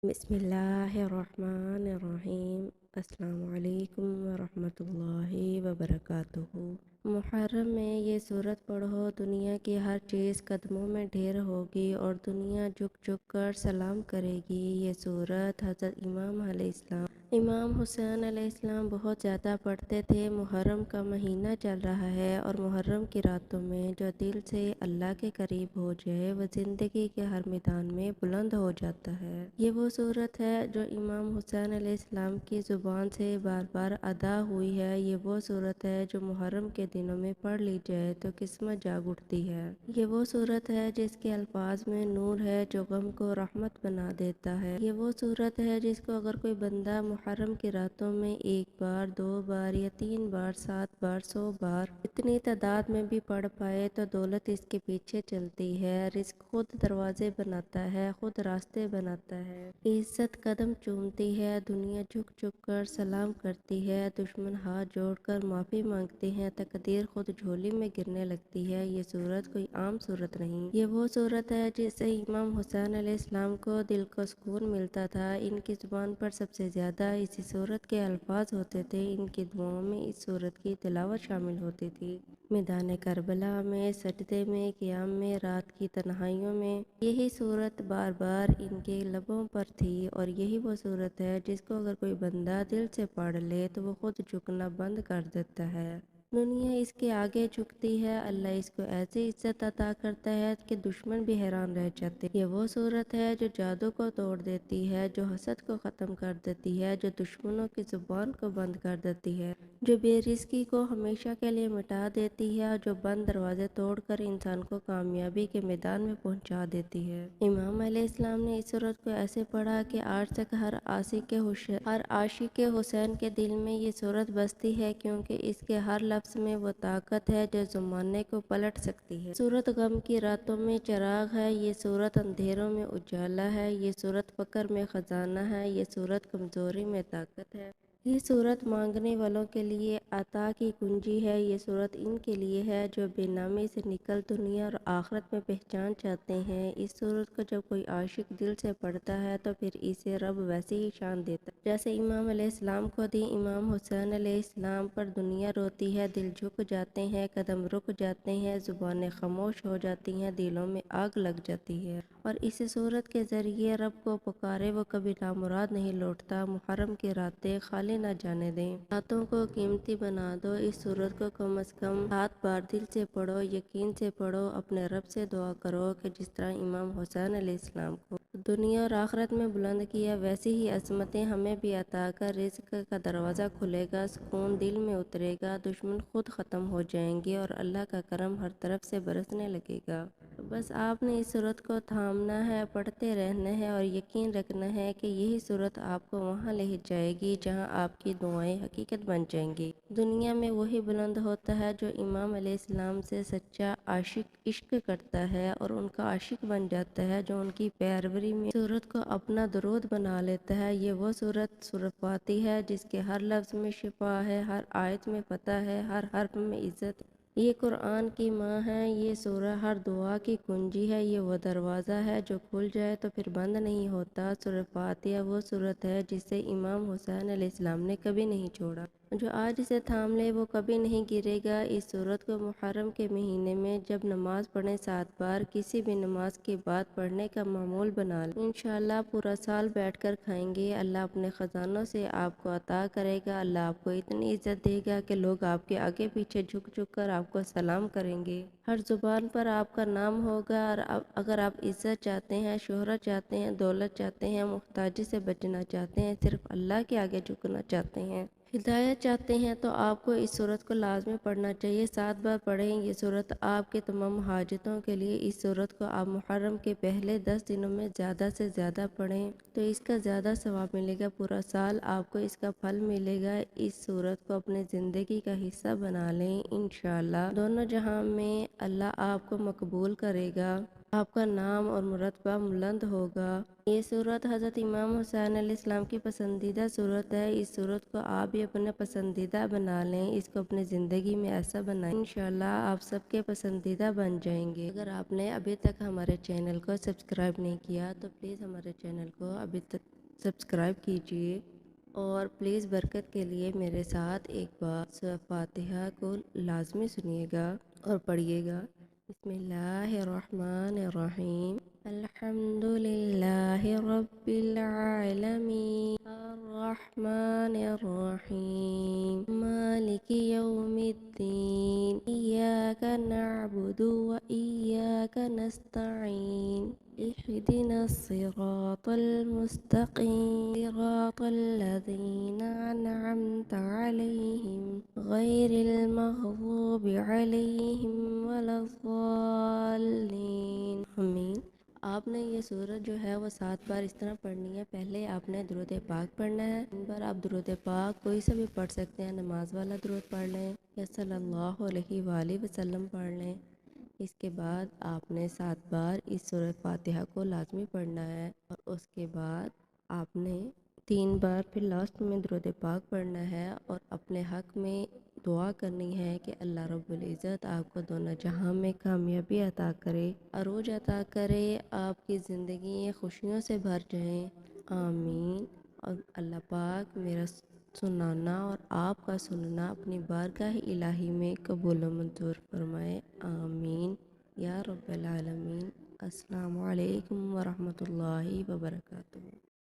بسم اللہ الرحمن الرحیم۔ السلام علیکم ورحمۃ اللہ وبرکاتہ۔ محرم میں یہ سورت پڑھو، دنیا کی ہر چیز قدموں میں ڈھیر ہوگی اور دنیا جھک جھک کر سلام کرے گی۔ یہ سورت حضرت امام حسین علیہ السلام بہت زیادہ پڑھتے تھے۔ محرم کا مہینہ چل رہا ہے اور محرم کی راتوں میں جو دل سے اللہ کے قریب ہو جائے وہ زندگی کے ہر میدان میں بلند ہو جاتا ہے۔ یہ وہ سورت ہے جو امام حسین علیہ السلام کی زبان سے بار بار ادا ہوئی ہے۔ یہ وہ سورت ہے جو محرم کے دنوں میں پڑھ لی جائے تو قسمت جاگ اٹھتی ہے۔ یہ وہ سورت ہے جس کے الفاظ میں نور ہے جو غم کو رحمت بنا دیتا ہے۔ یہ وہ سورت ہے جس کو اگر کوئی بندہ محرم کی راتوں میں 1 بار، 2 بار یا 3 بار، 7 بار، 100 بار اتنی تعداد میں بھی پڑھ پائے تو دولت اس کے پیچھے چلتی ہے، رزق خود دروازے بناتا ہے، خود راستے بناتا ہے، عزت قدم چومتی ہے، دنیا جھک جھک کر سلام کرتی ہے، دشمن ہاتھ جوڑ کر معافی مانگتے ہیں، تقدیر خود جھولی میں گرنے لگتی ہے۔ یہ سورت کوئی عام سورت نہیں، یہ وہ سورت ہے جس سے امام حسین علیہ السلام کو دل کو سکون ملتا تھا۔ ان کی زبان پر سب سے زیادہ اسی سورت کے الفاظ ہوتے تھے۔ ان کی دعاؤں میں اس سورت کی تلاوت شامل ہوتی تھی۔ میدان کربلا میں، سجدے میں، قیام میں، رات کی تنہائیوں میں یہی سورت بار بار ان کے لبوں پر تھی، اور یہی وہ سورت ہے جس کو اگر کوئی بندہ دل سے پڑھ لے تو وہ خود جھکنا بند کر دیتا ہے۔ دنیا اس کے آگے جھکتی ہے، اللہ اس کو ایسی عزت عطا کرتا ہے کہ دشمن بھی حیران رہ جاتے ہیں۔ یہ وہ صورت ہے جو جادو کو توڑ دیتی ہے، جو حسد کو ختم کر دیتی ہے، جو دشمنوں کی زبان کو بند کر دیتی ہے، جو بے رزقی کو ہمیشہ کے لیے مٹا دیتی ہے، اور جو بند دروازے توڑ کر انسان کو کامیابی کے میدان میں پہنچا دیتی ہے۔ امام علیہ السلام نے اس صورت کو ایسے پڑھا کہ آج تک ہر عاشق حسین کے دل میں یہ صورت بستی ہے، کیونکہ اس کے ہر لفظ میں وہ طاقت ہے جو زمانے کو پلٹ سکتی ہے۔ سورت غم کی راتوں میں چراغ ہے، یہ سورت اندھیروں میں اجالا ہے، یہ سورت فقر میں خزانہ ہے، یہ سورت کمزوری میں طاقت ہے، یہ سورت مانگنے والوں کے لیے عطا کی کنجی ہے، یہ سورت ان کے لیے ہے جو بے نامی سے نکل دنیا اور آخرت میں پہچان چاہتے ہیں۔ اس سورت کو جب کوئی عاشق دل سے پڑھتا ہے تو پھر اسے رب ویسے ہی شان دیتا ہے جیسے امام علیہ السلام کو دی۔ امام حسین علیہ السلام پر دنیا روتی ہے، دل جھک جاتے ہیں، قدم رک جاتے ہیں، زبانیں خاموش ہو جاتی ہیں، دلوں میں آگ لگ جاتی ہے، اور اس صورت کے ذریعے رب کو پکارے وہ کبھی نامراد نہیں لوٹتا۔ محرم کی راتیں خالی نہ جانے دیں، راتوں کو قیمتی بنا دو۔ اس سورت کو کم از کم 7 بار دل سے پڑھو، یقین سے پڑھو، اپنے رب سے دعا کرو کہ جس طرح امام حسین علیہ السلام کو دنیا اور آخرت میں بلند کیا، ویسی ہی عظمتیں ہمیں بھی عطا کر۔ رزق کا دروازہ کھلے گا، سکون دل میں اترے گا، دشمن خود ختم ہو جائیں گے اور اللہ کا کرم ہر طرف سے برسنے لگے گا۔ بس آپ نے اس سورت کو تھامنا ہے، پڑھتے رہنا ہے اور یقین رکھنا ہے کہ یہی سورت آپ کو وہاں لے جائے گی جہاں آپ کی دعائیں حقیقت بن جائیں گی۔ دنیا میں وہی بلند ہوتا ہے جو امام علیہ السلام سے سچا عاشق عشق کرتا ہے اور ان کا عاشق بن جاتا ہے، جو ان کی پیروی میں سورت کو اپنا درود بنا لیتا ہے۔ یہ وہ سورت فاتح ہے جس کے ہر لفظ میں شفا ہے، ہر آیت میں فتح ہے، ہر حرف میں عزت ہے۔ یہ قرآن کی ماں ہے، یہ سورہ ہر دعا کی کنجی ہے، یہ وہ دروازہ ہے جو کھل جائے تو پھر بند نہیں ہوتا۔ سورہ فاتحہ وہ سورت ہے جسے امام حسین علیہ السلام نے کبھی نہیں چھوڑا، جو آج اسے تھام لے وہ کبھی نہیں گرے گا۔ اس سورت کو محرم کے مہینے میں جب نماز پڑھیں 7 بار، کسی بھی نماز کے بعد پڑھنے کا معمول بنا لیں، انشاءاللہ پورا سال بیٹھ کر کھائیں گے، اللہ اپنے خزانوں سے آپ کو عطا کرے گا، اللہ آپ کو اتنی عزت دے گا کہ لوگ آپ کے آگے پیچھے جھک جھک کر آپ کو سلام کریں گے، ہر زبان پر آپ کا نام ہوگا۔ اور اگر آپ عزت چاہتے ہیں، شہرت چاہتے ہیں، دولت چاہتے ہیں، محتاجی سے بچنا چاہتے ہیں، صرف اللہ کے آگے جھکنا چاہتے ہیں، ہدایت چاہتے ہیں، تو آپ کو اس سورت کو لازمی پڑھنا چاہیے۔ 7 بار پڑھیں، یہ سورت آپ کے تمام حاجتوں کے لیے۔ اس سورت کو آپ محرم کے پہلے 10 دنوں میں زیادہ سے زیادہ پڑھیں تو اس کا زیادہ ثواب ملے گا، پورا سال آپ کو اس کا پھل ملے گا۔ اس سورت کو اپنے زندگی کا حصہ بنا لیں، انشاءاللہ دونوں جہاں میں اللہ آپ کو مقبول کرے گا، آپ کا نام اور مرتبہ بلند ہوگا۔ یہ سورت حضرت امام حسین علیہ السلام کی پسندیدہ سورت ہے، اس سورت کو آپ بھی اپنا پسندیدہ بنا لیں، اس کو اپنی زندگی میں ایسا بنائیں، انشاءاللہ آپ سب کے پسندیدہ بن جائیں گے۔ اگر آپ نے ابھی تک ہمارے چینل کو سبسکرائب نہیں کیا تو پلیز ہمارے چینل کو ابھی تک سبسکرائب کیجیے اور پلیز برکت کے لیے میرے ساتھ ایک بار سورہ فاتحہ کو لازمی سنیے گا اور پڑھیے گا۔ بسم اللہ الرحمن الرحیم، الحمد للہ رب العالمین، الرحمن الرحیم، مالک یوم الدین، ایاک نعبد و ایاک نستعین، اهدنا الصراط المستقيم، صراط الذين أنعمت عليهم غير المغضوب عليهم ولا الضالين آمین۔ آپ نے یہ سورت جو ہے وہ 7 بار اس طرح پڑھنی ہے۔ پہلے آپ نے درود پاک پڑھنا ہے۔ ان بار آپ درود پاک کوئی سا بھی پڑھ سکتے ہیں، نماز والا درود پڑھ لیں یا صلی اللہ علیہ وآلہ وسلم پڑھ لیں۔ اس کے بعد آپ نے 7 بار اس سورہ فاتحہ کو لازمی پڑھنا ہے، اور اس کے بعد آپ نے 3 بار پھر لاسٹ میں درود پاک پڑھنا ہے اور اپنے حق میں دعا کرنی ہے کہ اللہ رب العزت آپ کو دونوں جہاں میں کامیابی عطا کرے، عروج عطا کرے، آپ کی زندگی خوشیوں سے بھر جائیں، آمین۔ اور اللہ پاک میرا سنانا اور آپ کا سننا اپنی بارگاہ الہی میں قبول و منظور فرمائے، آمین یا رب العالمین۔ السلام علیکم ورحمۃ اللہ وبرکاتہ۔